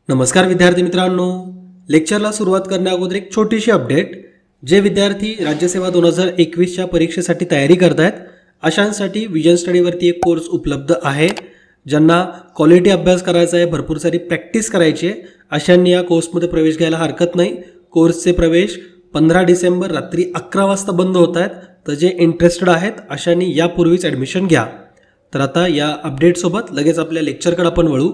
नमस्कार विद्यार्थी मित्रांनो, लेक्चरला सुरुवात करण्याअगोदर एक छोटीशी अपडेट. जे विद्यार्थी राज्यसेवा 2021च्या परीक्षेसाठी तयारी करत आहेत अशांसाठी विजन स्टडीवरती एक कोर्स उपलब्ध आहे. ज्यांना क्वालिटी अभ्यास करायचा आहे, भरपूर सारी प्रॅक्टिस करायची आहे, अशांनी या कोर्समध्ये प्रवेश घ्यायला हरकत नाही. कोर्सचे प्रवेश 15 डिसेंबर रात्री 11 वाजता बंद होत आहेत. तर जे इंटरेस्टेड आहेत अशांनी यापूर्वीच ॲडमिशन घ्या. तर आता या अपडेटसोबत लगेच आपल्या लेक्चरकडे आपण वळू.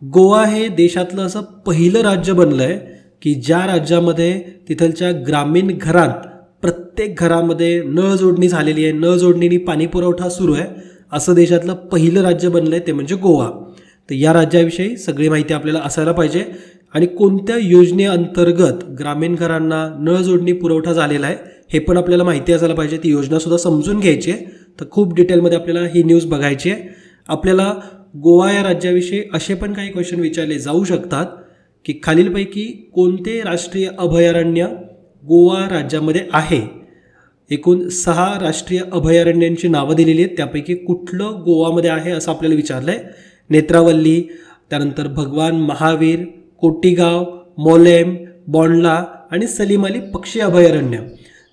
गोवा हे देशातलं असं पहिलं राज्य बनलं आहे की ज्या राज्यामध्ये तिथलच्या ग्रामीण घरात प्रत्येक घरामध्ये नळ जोडणी झालेली आहे, नळ जोडणीने पाणी पुरवठा सुरू आहे. असं देशातलं पहिलं राज्य बनलं आहे ते म्हणजे गोवा. तर या राज्याविषयी सगळी माहिती आपल्याला असायला पाहिजे आणि कोणत्या योजनेअंतर्गत ग्रामीण घरांना नळ जोडणी पुरवठा झालेला आहे हे पण आपल्याला माहिती असायला पाहिजे. ती योजनासुद्धा समजून घ्यायची आहे. तर खूप डिटेलमध्ये आपल्याला ही न्यूज बघायची आहे. आपल्याला गोवा या राज्याविषयी असे पण काही क्वेश्चन विचारले जाऊ शकतात की खालीलपैकी कोणते राष्ट्रीय अभयारण्य गोवा राज्यामध्ये आहे. एकूण 6 राष्ट्रीय अभयारण्यांची नावं दिलेली आहेत. त्यापैकी कुठलं गोवामध्ये आहे असं आपल्याला विचारलं आहे. नेत्रावल्ली, त्यानंतर भगवान महावीर, कोटीगाव, मोलेम, बॉन्डला आणि सलीम अली पक्षी अभयारण्य.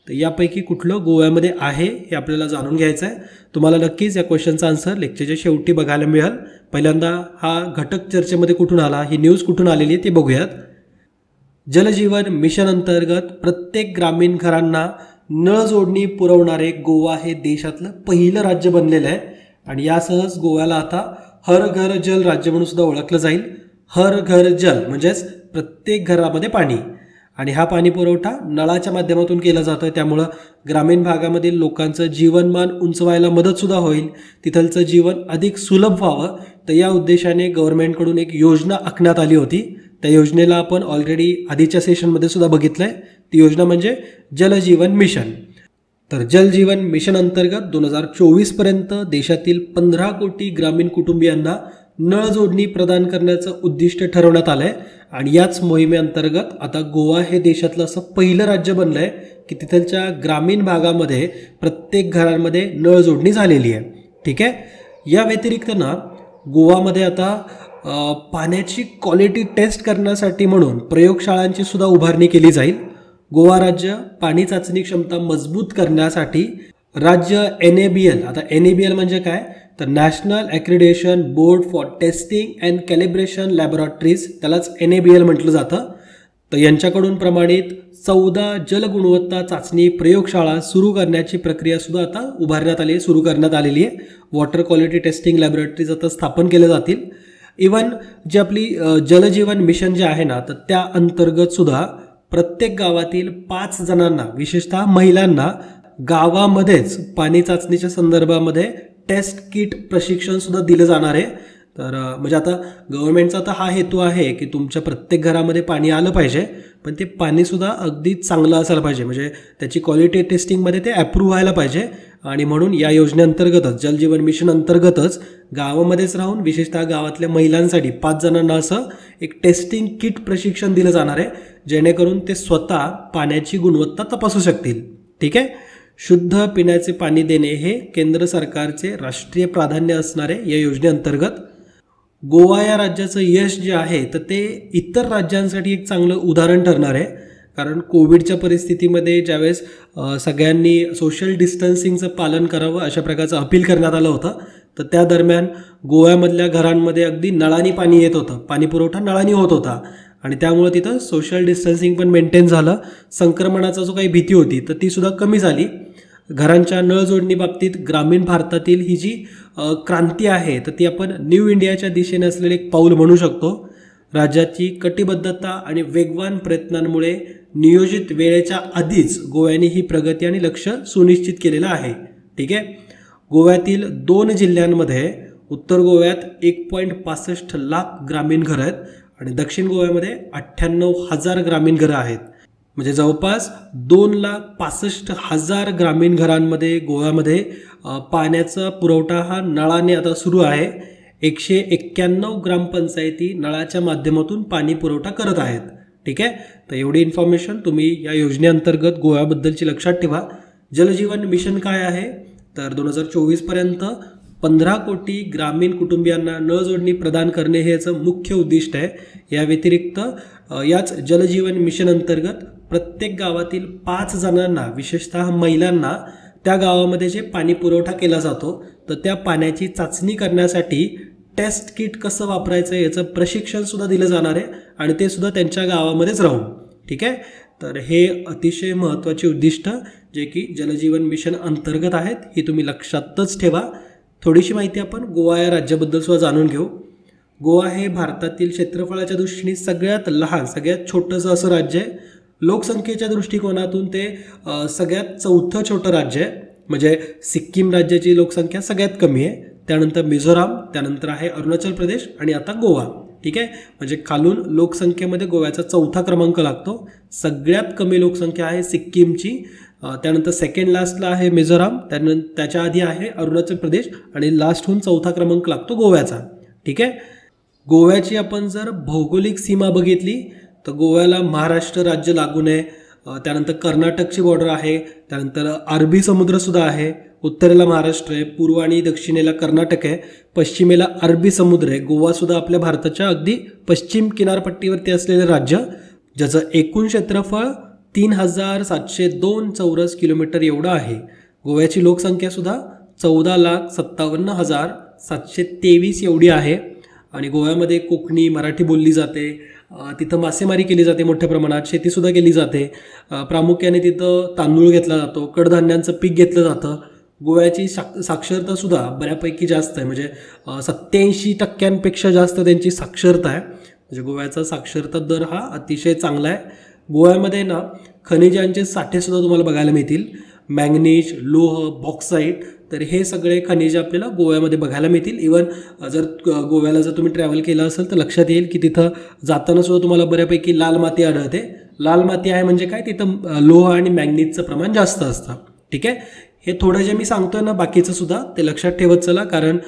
तर यापैकी कुठलं गोव्यामध्ये आहे हे आपल्याला जाणून घ्यायचं आहे. तुम्हाला नक्कीच या क्वेश्चनचा आन्सर लेक्चरच्या शेवटी बघायला मिळेल. पहिल्यांदा हा घटक चर्चेमध्ये कुठून आला, ही न्यूज कुठून आलेली आहे ते बघूयात. जलजीवन मिशन अंतर्गत प्रत्येक ग्रामीण घरांना नळ जोडणी पुरवणारे गोवा हे देशातलं पहिलं राज्य बनलेलं आहे आणि यासहच गोव्याला आता हर घर जल राज्य म्हणून सुद्धा ओळखलं जाईल. हर घर जल म्हणजेच प्रत्येक घरामध्ये पाणी आणि हा पाणी पुरवठा नळाच्या माध्यमातून केला जातो आहे. त्यामुळं ग्रामीण भागामधील लोकांचं जीवनमान उंचवायला मदतसुद्धा होईल, तिथलचं जीवन अधिक सुलभ व्हावं. तर या उद्देशाने गव्हर्नमेंटकडून एक योजना आखण्यात आली होती. त्या योजनेला आपण ऑलरेडी आधीच्या सेशनमध्ये सुद्धा बघितलं आहे. ती योजना म्हणजे जलजीवन मिशन. तर जलजीवन मिशन अंतर्गत 2024पर्यंत देशातील 15 कोटी ग्रामीण कुटुंबियांना नळ जोडणी प्रदान करण्याचं उद्दिष्ट ठरवण्यात आलं आहे आणि याच मोहिमेअंतर्गत आता गोवा हे देशातलं असं पहिलं राज्य बनलं आहे की तिथलच्या ग्रामीण भागामध्ये प्रत्येक घरांमध्ये नळ जोडणी झालेली आहे. ठीक आहे. या व्यतिरिक्त ना गोवामध्ये आता पाण्याची क्वालिटी टेस्ट करण्यासाठी म्हणून प्रयोगशाळांची सुद्धा उभारणी केली जाईल. गोवा राज्य पाणी चाचणी क्षमता मजबूत करण्यासाठी राज्य NABL, आता NABL म्हणजे काय तर national accreditation board for testing and calibration laboratories, त्यालाच NABL म्हटलं जातं. तर यांच्याकडून प्रमाणित 14 जलगुणवत्ता चाचणी प्रयोगशाळा सुरू करण्याची प्रक्रिया सुद्धा आता उभारण्यात आली आहे, सुरू करण्यात आलेली आहे. वॉटर क्वालिटी टेस्टिंग लॅबोरेटरीज आता स्थापन केले जातील. इवन जी आपली जलजीवन मिशन जे आहे ना तर त्या अंतर्गत सुद्धा प्रत्येक गावातील 5 जणांना, विशेषतः महिलांना गावामध्येच पाणी चाचणीच्या संदर्भामध्ये टेस्ट किट प्रशिक्षण सुद्धा दिलं जाणार आहे. तर म्हणजे आता गव्हर्नमेंटचा आता हा हेतू आहे की तुमच्या प्रत्येक घरामध्ये पाणी आलं पाहिजे, पण ते पाणीसुद्धा अगदी चांगलं असायला पाहिजे, म्हणजे त्याची क्वालिटी टेस्टिंगमध्ये ते ॲप्रूव्ह व्हायला पाहिजे. आणि म्हणून या योजनेअंतर्गतच जलजीवन मिशन अंतर्गतच गावामध्येच राहून विशेषतः गावातल्या महिलांसाठी 5 जणांना असं एक टेस्टिंग किट प्रशिक्षण दिलं जाणार आहे, जेणेकरून ते स्वतः पाण्याची गुणवत्ता तपासू शकतील. ठीक आहे. शुद्ध पिण्याचे पाणी देणे हे केंद्र सरकारचे राष्ट्रीय प्राधान्य असणारे या योजनेअंतर्गत गोवा या राज्याचं यश जे आहे तर ते इतर राज्यांसाठी एक चांगलं उदाहरण ठरणार आहे. कारण कोविडच्या परिस्थितीमध्ये ज्यावेळेस सगळ्यांनी सोशल डिस्टन्सिंगचं पालन करावं अशा प्रकारचं अपील करण्यात आलं होतं, तर त्या दरम्यान गोव्यामधल्या घरांमध्ये अगदी नळानी पाणी येत होतं, पाणी पुरवठा नळानी होत होता आणि त्यामुळं तिथं सोशल डिस्टन्सिंग पण मेंटेन झालं. संक्रमणाचा जो काही भीती होती तर ती सुद्धा कमी झाली. घरांच्या नळ जोडणी बाबतीत ग्रामीण भारतातील ही जी क्रांती आहे तर ती आपण न्यू इंडियाच्या दिशेने असलेले एक पाऊल म्हणू शकतो. राज्याची कटिबद्धता आणि वेगवान प्रयत्नांमुळे नियोजित वेळेच्या आधीच गोव्याने ही प्रगती आणि लक्ष्य सुनिश्चित केलेलं आहे. ठीक आहे. गोव्यातील 2 जिल्ह्यांमध्ये उत्तर गोव्यात 1.65 लाख ग्रामीण घरं आहेत आणि दक्षिण गोव्यामध्ये 98,000 ग्रामीण घरं आहेत. म्हणजे जवळपास 2,65,000 ग्रामीण घरांमध्ये गोव्यामध्ये पाण्याचा पुरवठा हा नळाने आता सुरू आहे. 191 ग्रामपंचायती नळाच्या माध्यमातून पाणी पुरवठा करत आहेत. ठीक आहे. तर एवढी इन्फॉर्मेशन तुम्ही या योजनेअंतर्गत गोव्याबद्दलची लक्षात ठेवा. जलजीवन मिशन काय आहे तर 2024पर्यंत 15 कोटी ग्रामीण कुटुंबियांना नळ जोडणी प्रदान करणे हे याचं मुख्य उद्दिष्ट आहे. या व्यतिरिक्त याच जलजीवन मिशन अंतर्गत प्रत्येक गावातील 5 जणांना, विशेषतः महिलांना, त्या गावामध्ये जे पाणी पुरवठा केला जातो तर त्या पाण्याची चाचणी करण्यासाठी टेस्ट किट कसं वापरायचं याचं प्रशिक्षणसुद्धा दिलं जाणार आहे आणि ते सुद्धा त्यांच्या गावामध्येच राहून. ठीक आहे. तर हे अतिशय महत्त्वाचे उद्दिष्ट जे की जलजीवन मिशन अंतर्गत आहेत, ही तुम्ही लक्षातच ठेवा. थोडीशी माहिती आपण गोवा या राज्याबद्दल सुद्धा जाणून घेऊ. गोवा हे भारतातील क्षेत्रफळाच्या दृष्टीने सगळ्यात लहान, सगळ्यात छोटंसं असं राज्य आहे. लोकसंख्येच्या दृष्टिकोनातून ते सगळ्यात चौथं छोटं राज्य आहे. म्हणजे सिक्कीम राज्याची लोकसंख्या सगळ्यात कमी आहे, त्यानंतर मिझोराम, त्यानंतर आहे अरुणाचल प्रदेश आणि आता गोवा. ठीक आहे. म्हणजे खालून लोकसंख्येमध्ये गोव्याचा 4था क्रमांक लागतो. सगळ्यात कमी लोकसंख्या आहे सिक्कीमची, त्यानंतर सेकंड लास्टला आहे मिझोराम, त्यानंतर त्याच्या आधी आहे अरुणाचल प्रदेश आणि लास्टहून 4था क्रमांक लागतो गोव्याचा. ठीक आहे. गोव्याची आपण जर भौगोलिक सीमा बघितली तर गोव्याला महाराष्ट्र राज्य लागून आहे, त्यानंतर कर्नाटकची बॉर्डर आहे, त्यानंतर अरबी समुद्रसुद्धा आहे. उत्तरेला महाराष्ट्र आहे, पूर्व आणि दक्षिणेला कर्नाटक आहे, पश्चिमेला अरबी समुद्र आहे. गोवासुद्धा आपल्या भारताच्या अगदी पश्चिम किनारपट्टीवरती असलेलं राज्य, ज्याचं एकूण क्षेत्रफळ 3,702 चौरस किलोमीटर एवढं आहे. गोव्याची लोकसंख्यासुद्धा 14,57,723 एवढी आहे आणि गोव्यामध्ये कोकणी, मराठी बोलली जाते. तिथं मासेमारी केली जाते मोठ्या प्रमाणात, शेतीसुद्धा केली जाते. प्रामुख्याने तिथं तांदूळ घेतला जातो, कडधान्यांचं पीक घेतलं जातं. गोव्याची साक्षरतासुद्धा बऱ्यापैकी जास्त आहे, म्हणजे 87% जास्त त्यांची साक्षरता आहे. म्हणजे गोव्याचा साक्षरता दर हा अतिशय चांगला आहे. गोव्यामध्ये ना खनिजांचे साठेसुद्धा तुम्हाला बघायला मिळतील. मॅंगनीज, लोह, बॉक्साईट, तर हे सगळे खनिज आपल्याला गोव्यामध्ये बघायला मिळतील. इवन जर गोव्याला जर तुम्ही ट्रॅव्हल केलं असेल तर लक्षात येईल की तिथं जाताना सुद्धा तुम्हाला बऱ्यापैकी लाल माती आढळते. लाल माती आहे म्हणजे काय, तिथं लोह आणि मॅंगनीजचं प्रमाण जास्त असतं. ठीक आहे. हे थोडं जे मी सांगतोय ना बाकीचं सुद्धा ते लक्षात ठेवत चला, कारण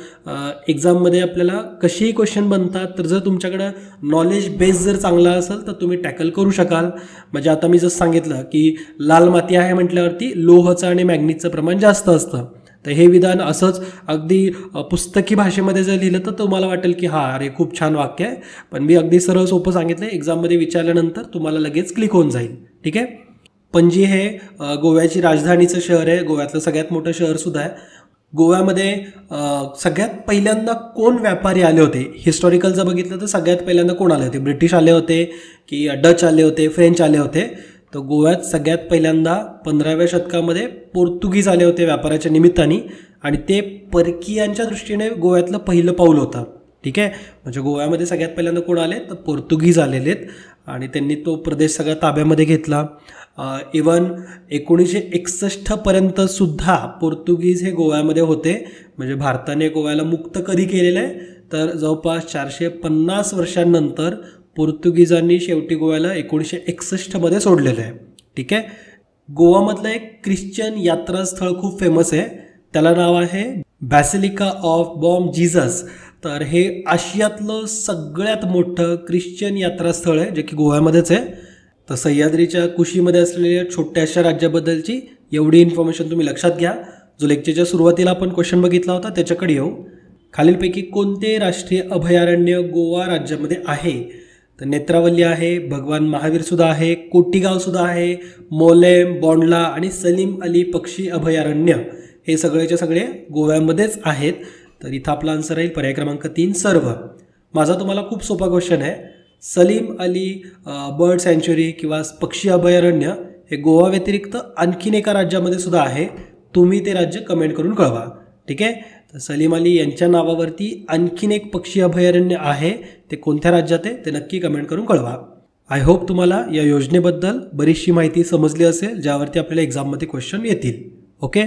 एक्झाममध्ये आपल्याला कशीही क्वेश्चन बनतात. तर जर तुमच्याकडं नॉलेज बेस जर चांगला असेल तर तुम्ही टॅकल करू शकाल. म्हणजे आता मी जसं सांगितलं की लाल माती आहे म्हटल्यावरती लोहाचं आणि मॅंगनीजचं प्रमाण जास्त असतं. तर हे विधान असंच अगदी पुस्तकी भाषेमध्ये जर लिहिलं तर तुम्हाला वाटेल की हा अरे खूप छान वाक्य आहे, पण मी अगदी सरळ सोपं सांगितलं. एक्झाममध्ये विचारल्यानंतर तुम्हाला लगेच क्लिक होऊन जाईल. ठीक आहे. पणजी हे गोव्याची राजधानीचं शहर आहे, गोव्यातलं सगळ्यात मोठं शहरसुद्धा आहे. गोव्यामध्ये सगळ्यात पहिल्यांदा कोण व्यापारी आले होते, हिस्टॉरिकल जर बघितलं तर सगळ्यात पहिल्यांदा कोण आले होते, ब्रिटिश आले होते की डच आले होते, फ्रेंच आले होते. तर गोव्यात सगळ्यात पहिल्यांदा 15व्या शतकामध्ये पोर्तुगीज आले होते व्यापाराच्या निमित्ताने आणि ते परकीयांच्या दृष्टीने गोव्यातलं पहिलं पाऊल होतं. ठीक आहे. म्हणजे गोव्यामध्ये सगळ्यात पहिल्यांदा कोण आले तर पोर्तुगीज आलेले आहेत आणि त्यांनी तो प्रदेश सगळा ताब्यामध्ये घेतला. इवन 1961पर्यंत सुद्धा पोर्तुगीज हे गोव्यामध्ये होते. म्हणजे भारताने गोव्याला मुक्त कधी केलेलं आहे तर जवळपास 450 वर्षांनंतर पोर्तुगीजांनी शेवटी गोव्याला 1961मध्ये सोडलेलं आहे. ठीक आहे. गोवामधलं एक ख्रिश्चन यात्रास्थळ खूप फेमस आहे, त्याला नाव आहे बॅसिलिका ऑफ बॉम जीसस. तर हे आशियातलं सगळ्यात मोठं ख्रिश्चन यात्रास्थळ आहे जे की गोव्यामध्येच आहे. तर सह्याद्रीच्या कुशीमध्ये असलेल्या छोट्याशा राज्याबद्दलची एवढी इन्फॉर्मेशन तुम्ही लक्षात घ्या. जो लेक्चरच्या सुरुवातीला आपण क्वेश्चन बघितला होता त्याच्याकडे येऊ. खालीलपैकी कोणते राष्ट्रीय अभयारण्य गोवा राज्यामध्ये आहे तर नेत्रावली आहे, भगवान महावीरसुद्धा आहे, कोटीगावसुद्धा आहे, मोलेम, बॉंडला आणि सलीम अली पक्षी अभयारण्य हे सगळेच्या सगळे गोव्यामध्येच आहेत. तर इथं आपला आन्सर राहील पर्याय क्रमांक 3 सर्व. माझा तुम्हाला खूप सोपा क्वेश्चन आहे. सलीम अली बर्ड सँच्युरी किंवा पक्षी अभयारण्य हे गोवा व्यतिरिक्त आणखीन एका राज्यामध्ये सुद्धा आहे. तुम्ही ते राज्य कमेंट करून कळवा. ठीक आहे. तर सलीम अली यांच्या नावावरती आणखीन एक पक्षी अभयारण्य आहे, ते कोणत्या राज्यात आहे ते नक्की कमेंट करून कळवा. आय होप तुम्हाला या योजनेबद्दल बरीचशी माहिती समजली असेल ज्यावरती आपल्याला एक्झाममध्ये क्वेश्चन येतील. ओके.